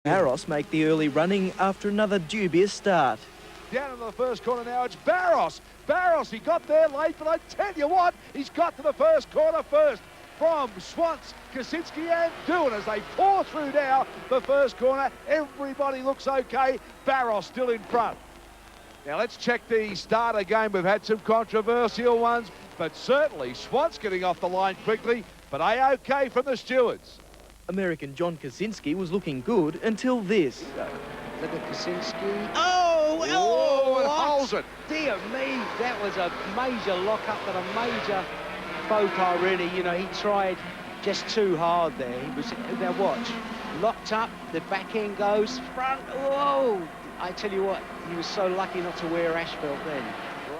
Barros make the early running after another dubious start. Down into the first corner now, it's Barros. Barros, he got there late, but I tell you what, he's got to the first corner first. From Swans, Kaczynski and Doohan as they pour through now the first corner. Everybody looks okay. Barros still in front. Now let's check the start again. We've had some controversial ones, but certainly Swans getting off the line quickly, but A-OK from the stewards. American John Kaczynski was looking good until this. Look at Kaczynski. Oh, and holds it. Dear me, that was a major lock-up and a major faux pas, really. You know, he tried just too hard there. He was, now watch, locked up, the back end goes, front, whoa! I tell you what, he was so lucky not to wear asphalt then.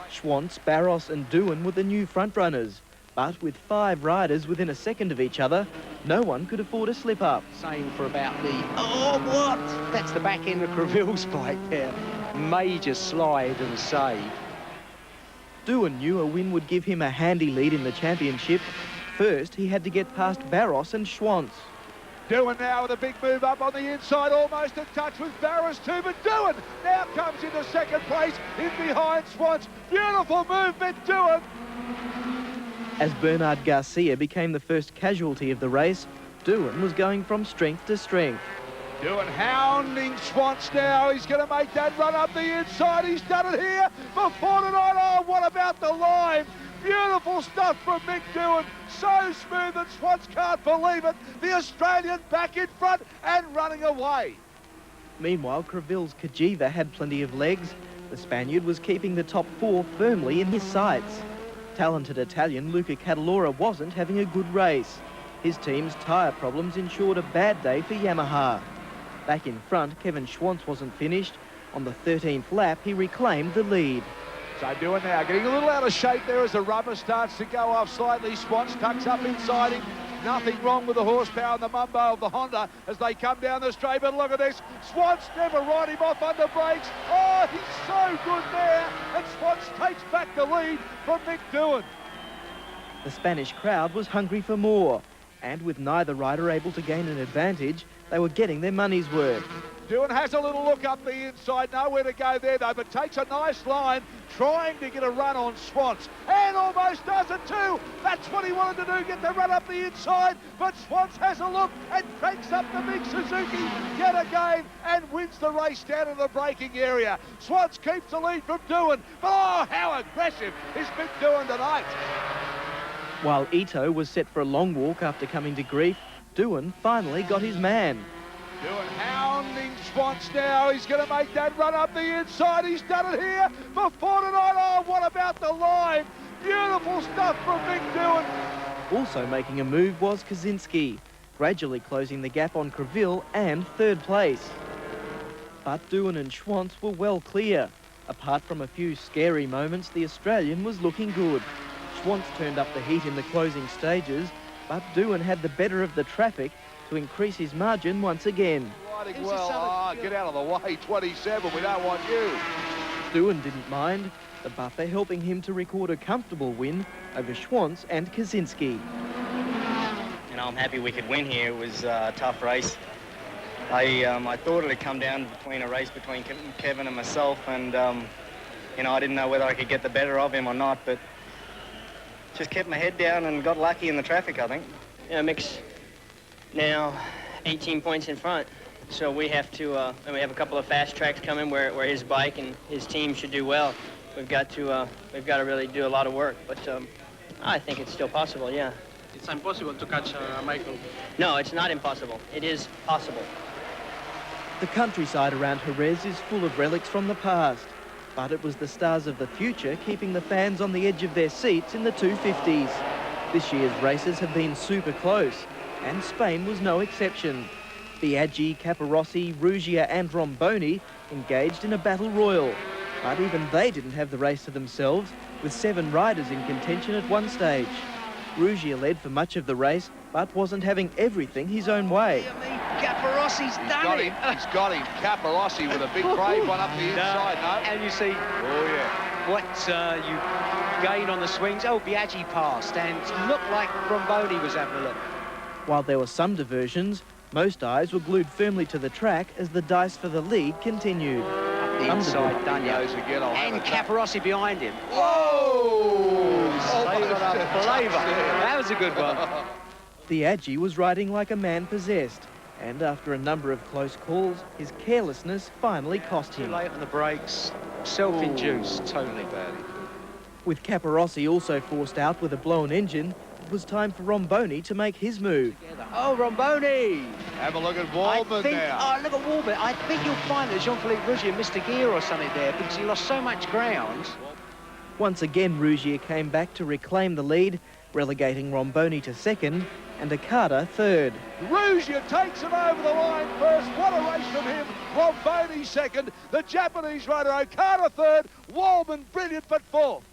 Schwantz, Barros and Doohan were the new front-runners. But with 5 riders within a second of each other, no one could afford a slip-up. Same for about the... Oh, what? That's the back end of Creville's bike there. Major slide and save. Doohan knew a win would give him a handy lead in the championship. First, he had to get past Barros and Schwantz. Doohan now with a big move up on the inside, almost in touch with Barros too, but Doohan now comes into second place in behind Schwantz. Beautiful movement, Doohan. As Bernard Garcia became the first casualty of the race, Doohan was going from strength to strength. Doohan hounding Schwantz now. He's going to make that run up the inside. He's done it here before tonight. Oh, what about the line? Beautiful stuff from Mick Doohan. So smooth that Schwantz can't believe it. The Australian back in front and running away. Meanwhile, Creville's Kajiva had plenty of legs. The Spaniard was keeping the top 4 firmly in his sights. Talented Italian Luca Cadalora wasn't having a good race. His team's tyre problems ensured a bad day for Yamaha. Back in front, Kevin Schwantz wasn't finished. On the 13th lap, he reclaimed the lead. So Doohan now getting a little out of shape there as the rubber starts to go off slightly. Schwantz tucks up inside him. Nothing wrong with the horsepower and the mumbo of the Honda as they come down the straight. But look at this. Schwantz never ride him off under brakes. Oh, he's so good there. And Schwantz takes back the lead from Mick Doohan. The Spanish crowd was hungry for more. And with neither rider able to gain an advantage, they were getting their money's worth. Doohan has a little look up the inside, nowhere to go there though, but takes a nice line, trying to get a run on Schwantz, and almost does it too. That's what he wanted to do, get the run up the inside, but Schwantz has a look and cranks up the big Suzuki yet again and wins the race down in the braking area. Schwantz keeps the lead from Doohan, but oh, how aggressive is Mick Doohan tonight. While Ito was set for a long walk after coming to grief, Doohan finally got his man. Doohan hounding Schwantz now. He's going to make that run up the inside. He's done it here before tonight. Oh, what about the line? Beautiful stuff from Mick Doohan. Also making a move was Kaczynski, gradually closing the gap on Creville and 3rd place. But Doohan and Schwantz were well clear. Apart from a few scary moments, the Australian was looking good. Schwantz turned up the heat in the closing stages, but Doohan had the better of the traffic to increase his margin once again. Riding well, get out of the way, 27, we don't want you. Doohan didn't mind, the buffer helping him to record a comfortable win over Schwantz and Kaczynski. You know, I'm happy we could win here. It was a tough race. I thought it had come down between a race between Kevin and myself, and you know, I didn't know whether I could get the better of him or not, but just kept my head down and got lucky in the traffic, I think. Yeah, Mick's now 18 points in front, so we have to, and we have a couple of fast tracks coming where his bike and his team should do well. We've got to really do a lot of work, but I think it's still possible, yeah. It's impossible to catch Michael. No, it's not impossible. It is possible. The countryside around Jerez is full of relics from the past, but it was the stars of the future keeping the fans on the edge of their seats in the 250s. This year's races have been super close, and Spain was no exception. Biaggi, Capirossi, Ruggia and Romboni engaged in a battle royal, but even they didn't have the race to themselves, with 7 riders in contention at one stage. Ruggia led for much of the race, but wasn't having everything his own way. Capirossi's done it. He's got him. Capirossi with a big brave one up the inside, no? And you see what you gain on the swings. Oh, Biaggi passed, and looked like Romboni was having a look. While there were some diversions, Most eyes were glued firmly to the track as the dice for the lead continued. Up the inside, Goes again, I'll have and it. Caparossi behind him. Whoa! Save it up, flavor. That was a good one. The Aggie was riding like a man possessed, and after a number of close calls, his carelessness finally cost Too him. late on the brakes. Self-induced, totally. Bad. With Caparossi also forced out with a blown engine, it was time for Romboni to make his move. Oh, Romboni! Have a look at I Waldman think, now. oh, look at Waldman. I think you'll find that Jean-Philippe Rougier missed a gear or something there because he lost so much ground. Once again, Rougier came back to reclaim the lead, relegating Romboni to second and Okada third. Rougier takes it over the line first. What a race from him. Romboni second. The Japanese rider Okada third. Waldman brilliant but fourth.